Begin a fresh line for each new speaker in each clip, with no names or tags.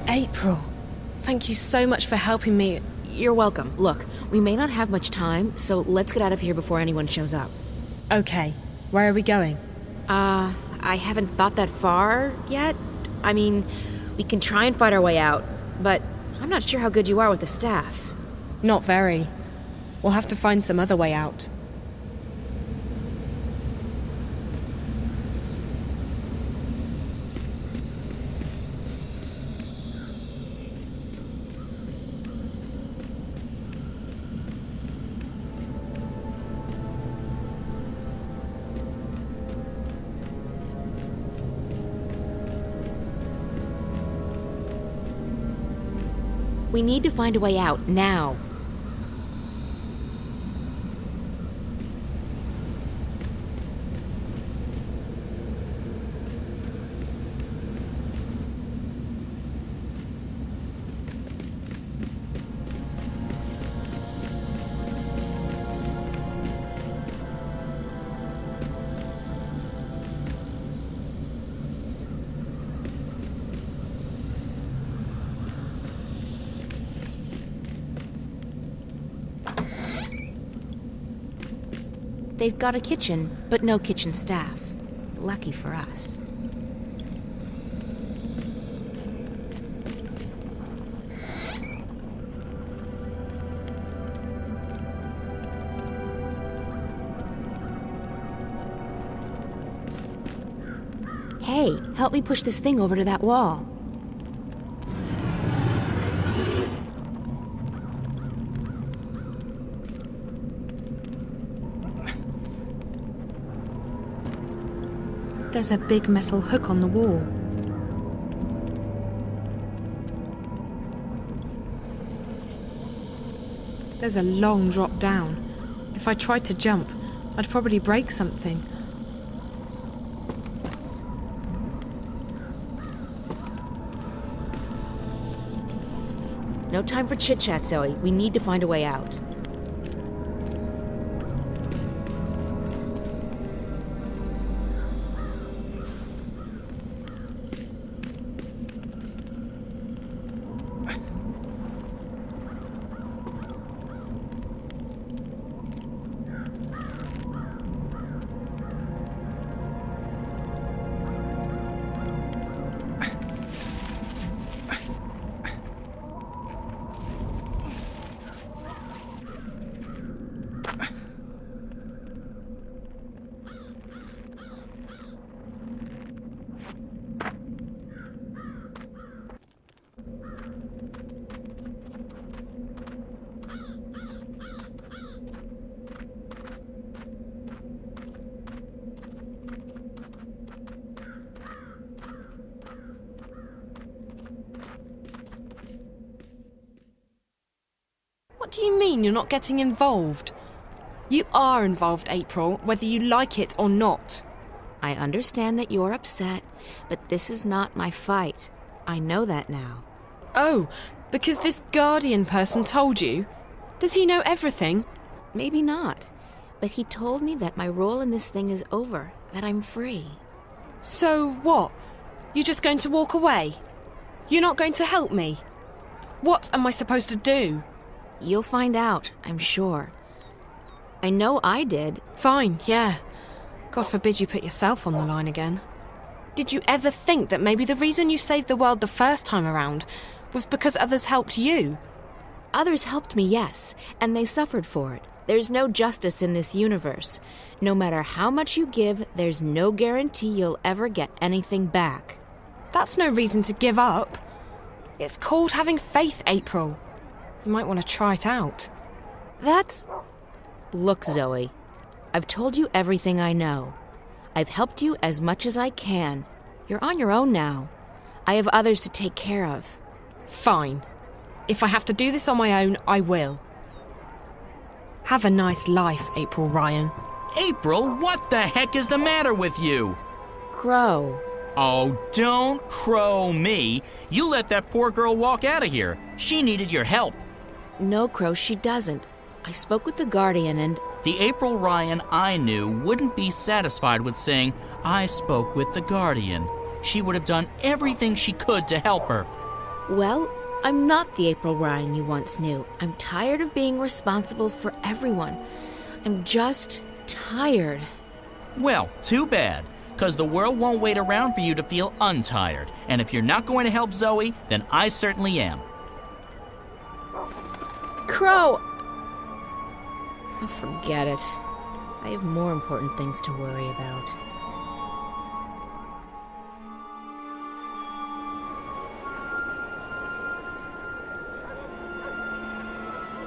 April, thank you so much for helping me.
You're welcome. Look, we may not have much time, so let's get out of here before anyone shows up.
Okay, where are we going?
I haven't thought that far yet. I mean, we can try and fight our way out, but I'm not sure how good you are with the staff.
Not very. We'll have to find some other way out.
We need to find a way out, now. They've got a kitchen, but no kitchen staff. Lucky for us. Hey, help me push this thing over to that wall.
There's a big metal hook on the wall. There's a long drop down. If I tried to jump, I'd probably break something.
No time for chit-chat, Zoe. We need to find a way out.
What do you mean you're not getting involved? You are involved, April, whether you like it or not.
I understand that you're upset, but this is not my fight. I know that now.
Oh, because this Guardian person told you? Does he know everything?
Maybe not, but he told me that my role in this thing is over, that I'm free.
So what? You're just going to walk away? You're not going to help me? What am I supposed to do?
You'll find out, I'm sure. I know I did.
Fine, yeah. God forbid you put yourself on the line again. Did you ever think that maybe the reason you saved the world the first time around was because others helped you?
Others helped me, yes, and they suffered for it. There's no justice in this universe. No matter how much you give, there's no guarantee you'll ever get anything back.
That's no reason to give up. It's called having faith, April. You might want to try it out.
Look, Zoe, I've told you everything I know. I've helped you as much as I can. You're on your own now. I have others to take care of.
Fine. If I have to do this on my own, I will. Have a nice life, April Ryan.
April, what the heck is the matter with you?
Crow.
Oh, don't crow me. You let that poor girl walk out of here. She needed your help.
No, Crow, she doesn't. I spoke with the Guardian and...
The April Ryan I knew wouldn't be satisfied with saying, I spoke with the Guardian. She would have done everything she could to help her.
Well, I'm not the April Ryan you once knew. I'm tired of being responsible for everyone. I'm just tired.
Well, too bad, because the world won't wait around for you to feel untired. And if you're not going to help Zoe, then I certainly am.
Crow! Oh, forget it. I have more important things to worry about.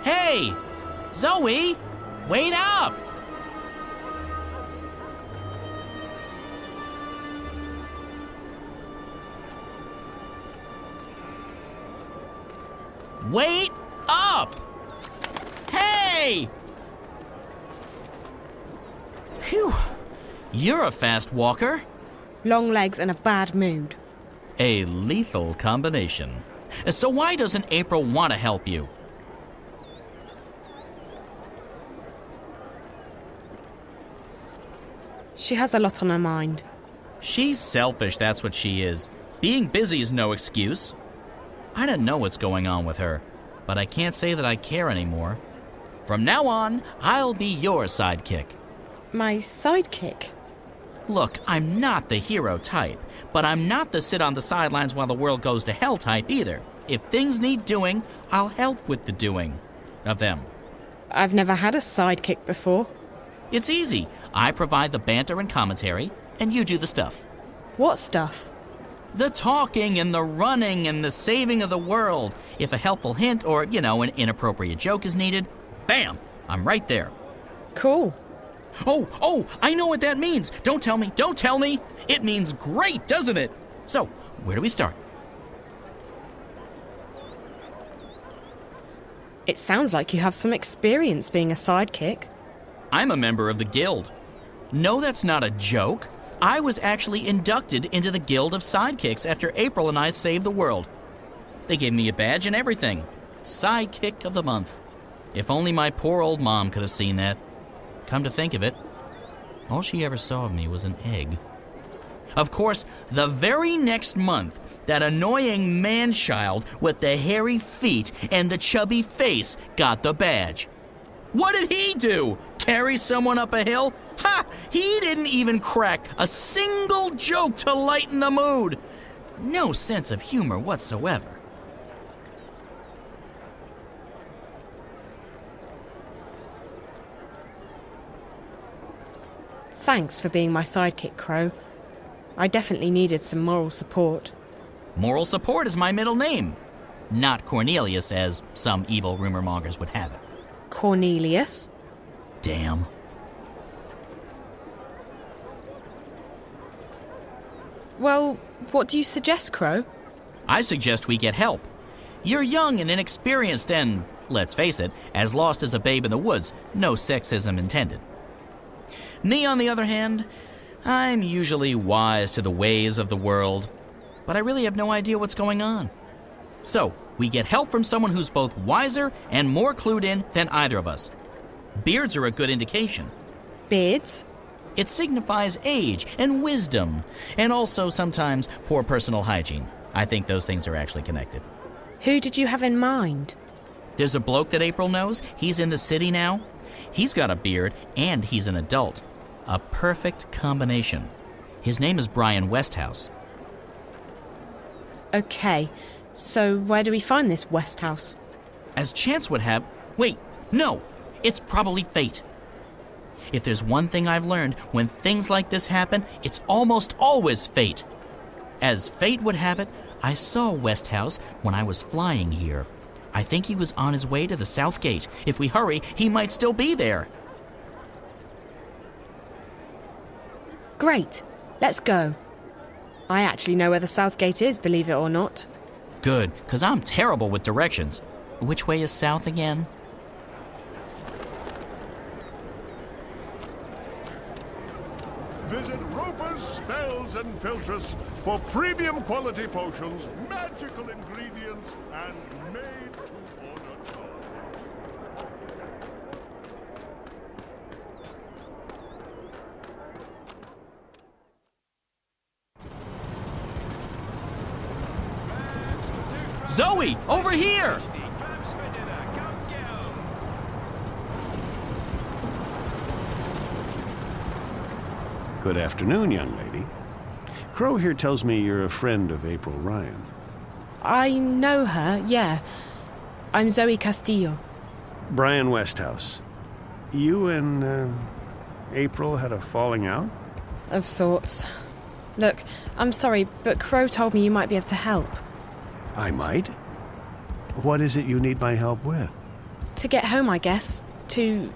Hey! Zoe! Wait up! Wait up! Hey! Phew. You're a fast walker.
Long legs and a bad mood.
A lethal combination. So why doesn't April want to help you?
She has a lot on her mind.
She's selfish, that's what she is. Being busy is no excuse. I don't know what's going on with her, but I can't say that I care anymore. From now on, I'll be your sidekick.
My sidekick?
Look, I'm not the hero type, but I'm not the sit on the sidelines while the world goes to hell type either. If things need doing, I'll help with the doing of them.
I've never had a sidekick before.
It's easy. I provide the banter and commentary, and you do the stuff.
What stuff?
The talking and the running and the saving of the world. If a helpful hint or, an inappropriate joke is needed, bam, I'm right there.
Cool.
Oh, I know what that means. Don't tell me. It means great, doesn't it? So, where do we start?
It sounds like you have some experience being a sidekick.
I'm a member of the Guild. No, that's not a joke. I was actually inducted into the Guild of Sidekicks after April and I saved the world. They gave me a badge and everything. Sidekick of the Month. If only my poor old mom could have seen that. Come to think of it, all she ever saw of me was an egg. Of course, the very next month, that annoying man-child with the hairy feet and the chubby face got the badge. What did he do? Carry someone up a hill? Ha! He didn't even crack a single joke to lighten the mood. No sense of humor whatsoever.
Thanks for being my sidekick, Crow. I definitely needed some moral support.
Moral support is my middle name. Not Cornelius, as some evil rumor mongers would have it.
Cornelius?
Damn.
Well, what do you suggest, Crow?
I suggest we get help. You're young and inexperienced and, let's face it, as lost as a babe in the woods. No sexism intended. Me, on the other hand, I'm usually wise to the ways of the world, but I really have no idea what's going on. So, we get help from someone who's both wiser and more clued in than either of us. Beards are a good indication.
Beards?
It signifies age and wisdom, and also sometimes poor personal hygiene. I think those things are actually connected.
Who did you have in mind?
There's a bloke that April knows. He's in the city now. He's got a beard, and he's an adult. A perfect combination. His name is Brian Westhouse.
Okay, so where do we find this Westhouse?
As chance would have... Wait, no! It's probably fate. If there's one thing I've learned, when things like this happen, it's almost always fate. As fate would have it, I saw Westhouse when I was flying here. I think he was on his way to the South Gate. If we hurry, he might still be there.
Great, let's go. I actually know where the South Gate is, believe it or not.
Good, because I'm terrible with directions. Which way is south again?
Visit Roper's Spells and Filtress for premium quality potions, magical ingredients, and made-to-order charms. That's the
Zoe, over here!
Good afternoon, young lady. Crow here tells me you're a friend of April Ryan.
I know her, yeah. I'm Zoe Castillo.
Brian Westhouse. You and April had a falling out?
Of sorts. Look, I'm sorry, but Crow told me you might be able to help.
I might. What is it you need my help with?
To get home, I guess. To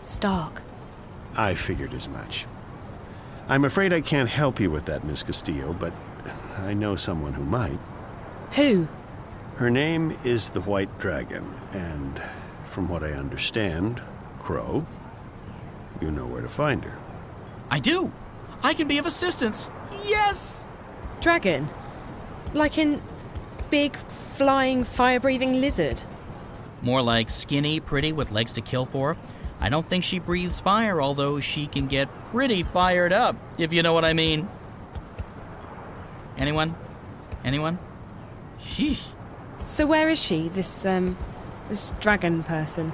Stark.
I figured as much. I'm afraid I can't help you with that, Miss Castillo, but I know someone who might.
Who?
Her name is the White Dragon, and from what I understand, Crow, you know where to find her.
I do! I can be of assistance! Yes!
Dragon? Like in big, flying, fire-breathing lizard?
More like skinny, pretty, with legs to kill for. I don't think she breathes fire, although she can get pretty fired up, if you know what I mean. Anyone? Anyone? Sheesh.
So where is she, this dragon person?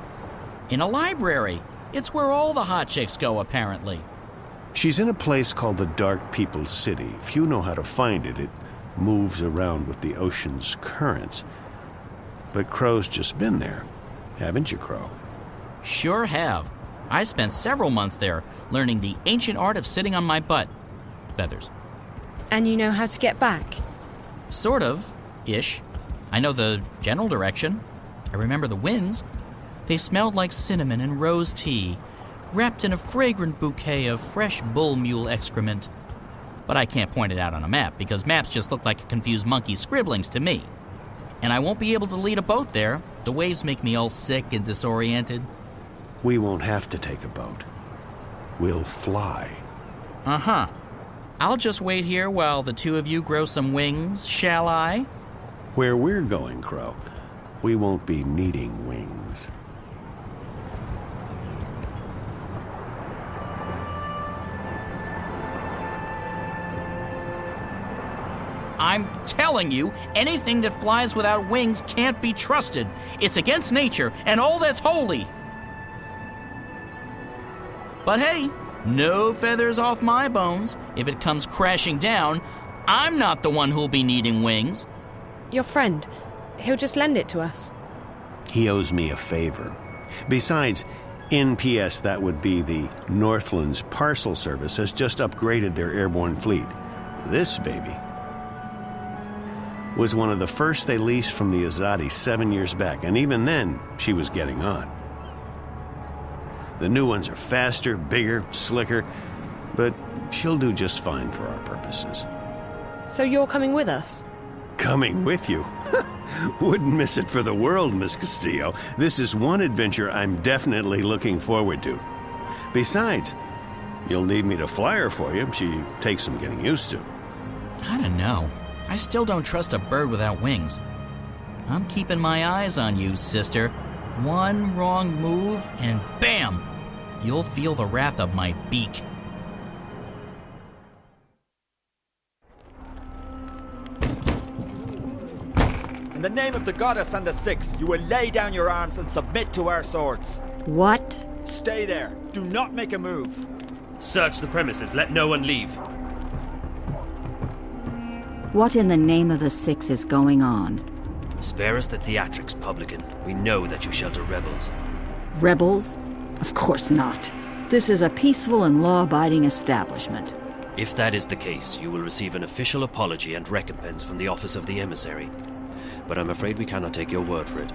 In a library. It's where all the hot chicks go, apparently.
She's in a place called the Dark People's City. If you know how to find it, it moves around with the ocean's currents. But Crow's just been there. Haven't you, Crow?
Sure have. I spent several months there, learning the ancient art of sitting on my butt. Feathers.
And you know how to get back?
Sort of. Ish. I know the general direction. I remember the winds. They smelled like cinnamon and rose tea, wrapped in a fragrant bouquet of fresh bull mule excrement. But I can't point it out on a map, because maps just look like a confused monkey's scribblings to me. And I won't be able to lead a boat there. The waves make me all sick and disoriented.
We won't have to take a boat. We'll fly.
Uh-huh. I'll just wait here while the two of you grow some wings, shall I?
Where we're going, Crow, we won't be needing wings.
I'm telling you, anything that flies without wings can't be trusted. It's against nature and all that's holy. But hey, no feathers off my bones. If it comes crashing down, I'm not the one who'll be needing wings.
Your friend, he'll just lend it to us.
He owes me a favor. Besides, NPS, that would be the Northlands Parcel Service, has just upgraded their airborne fleet. This baby was one of the first they leased from the Azadi 7 years back, and even then, she was getting on. The new ones are faster, bigger, slicker, but she'll do just fine for our purposes.
So you're coming with us?
Coming with you? Wouldn't miss it for the world, Miss Castillo. This is one adventure I'm definitely looking forward to. Besides, you'll need me to fly her for you. She takes some getting used to.
I don't know. I still don't trust a bird without wings. I'm keeping my eyes on you, sister. One wrong move, and bam! You'll feel the wrath of my beak.
In the name of the goddess and the Six, you will lay down your arms and submit to our swords.
What?
Stay there. Do not make a move.
Search the premises. Let no one leave.
What in the name of the Six is going on?
Spare us the theatrics, publican. We know that you shelter rebels.
Rebels? Of course not. This is a peaceful and law-abiding establishment.
If that is the case, you will receive an official apology and recompense from the Office of the Emissary. But I'm afraid we cannot take your word for it.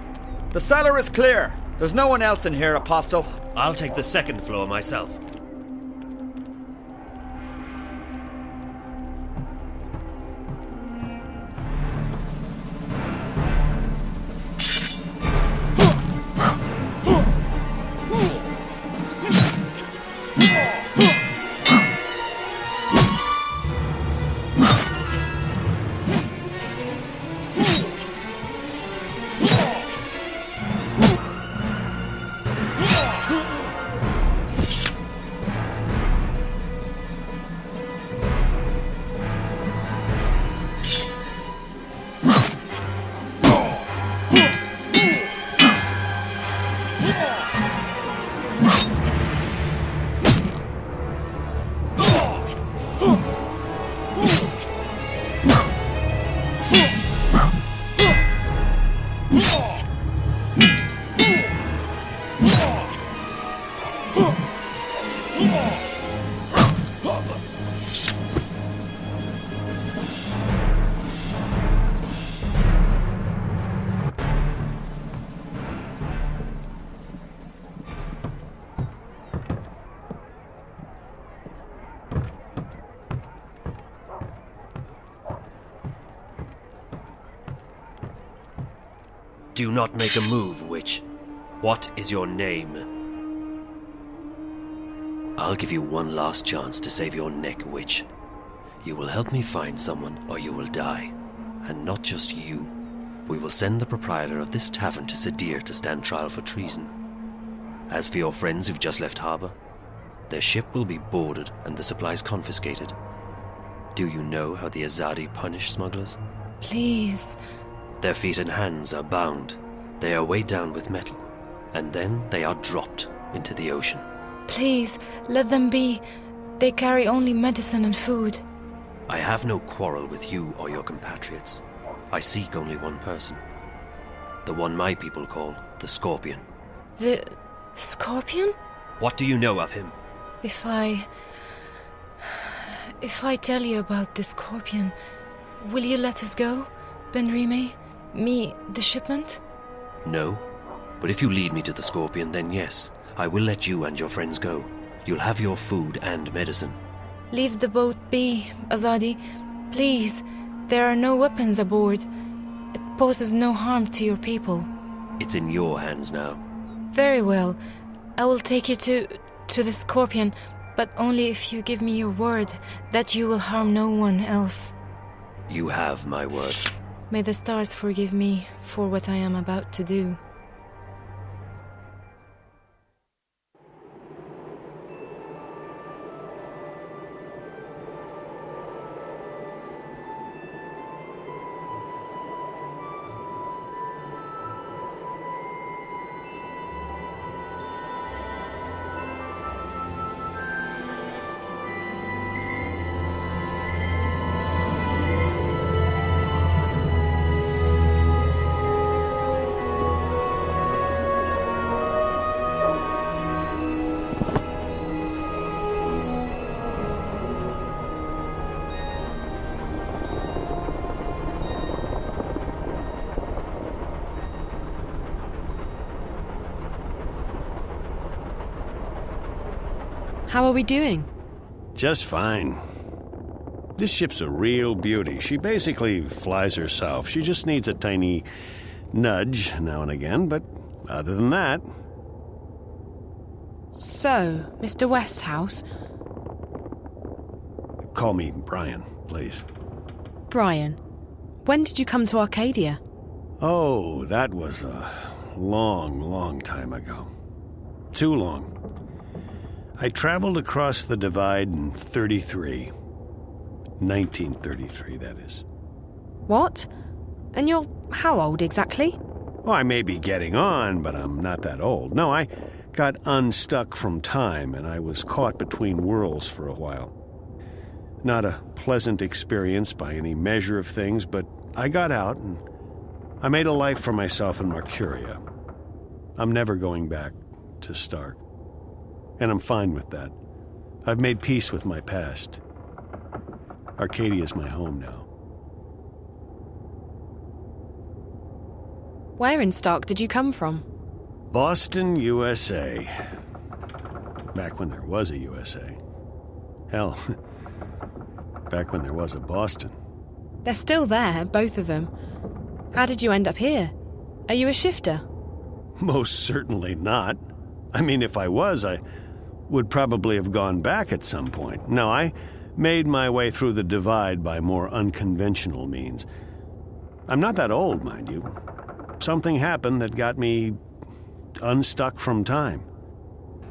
The cellar is clear. There's no one else in here, Apostle.
I'll take the second floor myself. Do not make a move, witch. What is your name? I'll give you one last chance to save your neck, witch. You will help me find someone, or you will die. And not just you. We will send the proprietor of this tavern to Sadir to stand trial for treason. As for your friends who've just left harbour, their ship will be boarded and the supplies confiscated. Do you know how the Azadi punish smugglers?
Please.
Their feet and hands are bound. They are weighed down with metal, and then they are dropped into the ocean.
Please, let them be. They carry only medicine and food.
I have no quarrel with you or your compatriots. I seek only one person. The one my people call the Scorpion.
The Scorpion?
What do you know of him?
If I tell you about the Scorpion, will you let us go, Benrime? Me, the shipment?
No. But if you lead me to the Scorpion, then yes, I will let you and your friends go. You'll have your food and medicine.
Leave the boat be, Azadi. Please, there are no weapons aboard. It poses no harm to your people.
It's in your hands now.
Very well. I will take you to the Scorpion, but only if you give me your word that you will harm no one else.
You have my word.
May the stars forgive me for what I am about to do.
How are we doing?
Just fine. This ship's a real beauty. She basically flies herself. She just needs a tiny nudge now and again, but other than that...
So, Mr. Westhouse?
Call me Brian, please.
Brian, when did you come to Arcadia?
Oh, that was a long time ago. Too long. I traveled across the divide in 1933, that is.
What? And you're how old exactly?
Oh, I may be getting on, but I'm not that old. No, I got unstuck from time, and I was caught between worlds for a while. Not a pleasant experience by any measure of things, but I got out, and I made a life for myself in Mercuria. I'm never going back to Stark. And I'm fine with that. I've made peace with my past. Arcadia's my home now.
Where in Stark did you come from?
Boston, USA. Back when there was a USA. Hell, back when there was a Boston.
They're still there, both of them. How did you end up here? Are you a shifter?
Most certainly not. I mean, if I was, I would probably have gone back at some point. No, I made my way through the divide by more unconventional means. I'm not that old, mind you. Something happened that got me unstuck from time.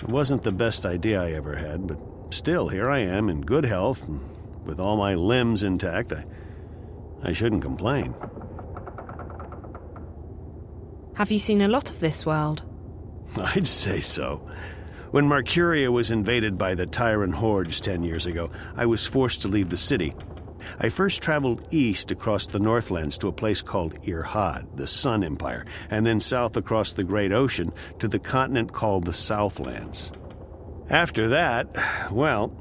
It wasn't the best idea I ever had, but still, here I am in good health, and with all my limbs intact. I shouldn't complain.
Have you seen a lot of this world?
I'd say so. When Mercuria was invaded by the Tyrant hordes 10 years ago, I was forced to leave the city. I first traveled east across the Northlands to a place called Irhad, the Sun Empire, and then south across the Great Ocean to the continent called the Southlands. After that, well,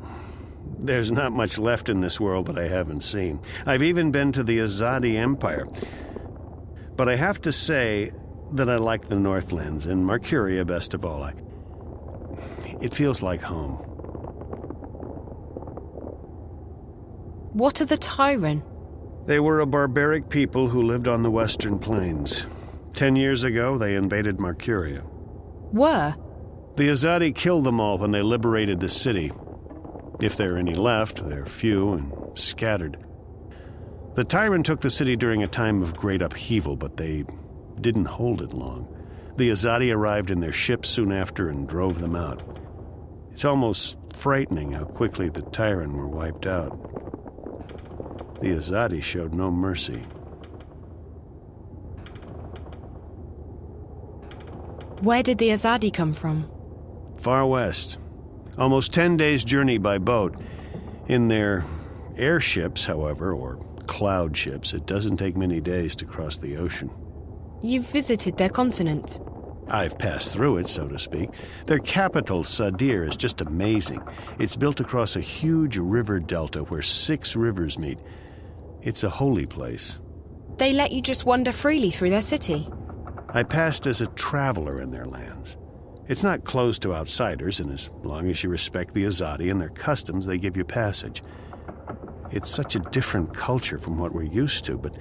there's not much left in this world that I haven't seen. I've even been to the Azadi Empire. But I have to say that I like the Northlands, and Mercuria best of all. It feels like home.
What are the Tyrant?
They were a barbaric people who lived on the western plains. 10 years ago, they invaded Marcuria.
Were?
The Azadi killed them all when they liberated the city. If there are any left, they're few and scattered. The Tyrant took the city during a time of great upheaval, but they didn't hold it long. The Azadi arrived in their ships soon after and drove them out. It's almost frightening how quickly the Tyrant were wiped out. The Azadi showed no mercy.
Where did the Azadi come from?
Far west. Almost 10 days' journey by boat. In their airships, however, or cloud ships, it doesn't take many days to cross the ocean.
You've visited their continent?
I've passed through it, so to speak. Their capital, Sadir, is just amazing. It's built across a huge river delta where 6 rivers meet. It's a holy place.
They let you just wander freely through their city?
I passed as a traveler in their lands. It's not closed to outsiders, and as long as you respect the Azadi and their customs, they give you passage. It's such a different culture from what we're used to, but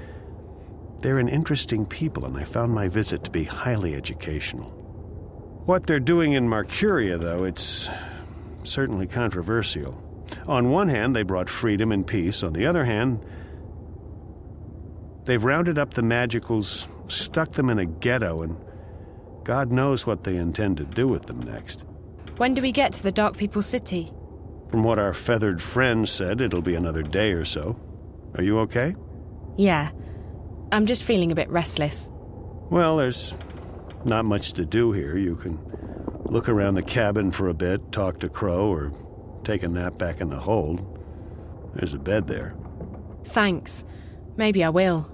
they're an interesting people, and I found my visit to be highly educational. What they're doing in Marcuria, though, it's certainly controversial. On one hand, they brought freedom and peace. On the other hand, they've rounded up the Magicals, stuck them in a ghetto, and God knows what they intend to do with them next.
When do we get to the Dark People's city?
From what our feathered friend said, it'll be another day or so. Are you okay?
Yeah. I'm just feeling a bit restless.
Well, there's not much to do here. You can look around the cabin for a bit, talk to Crow, or take a nap back in the hold. There's a bed there.
Thanks. Maybe I will.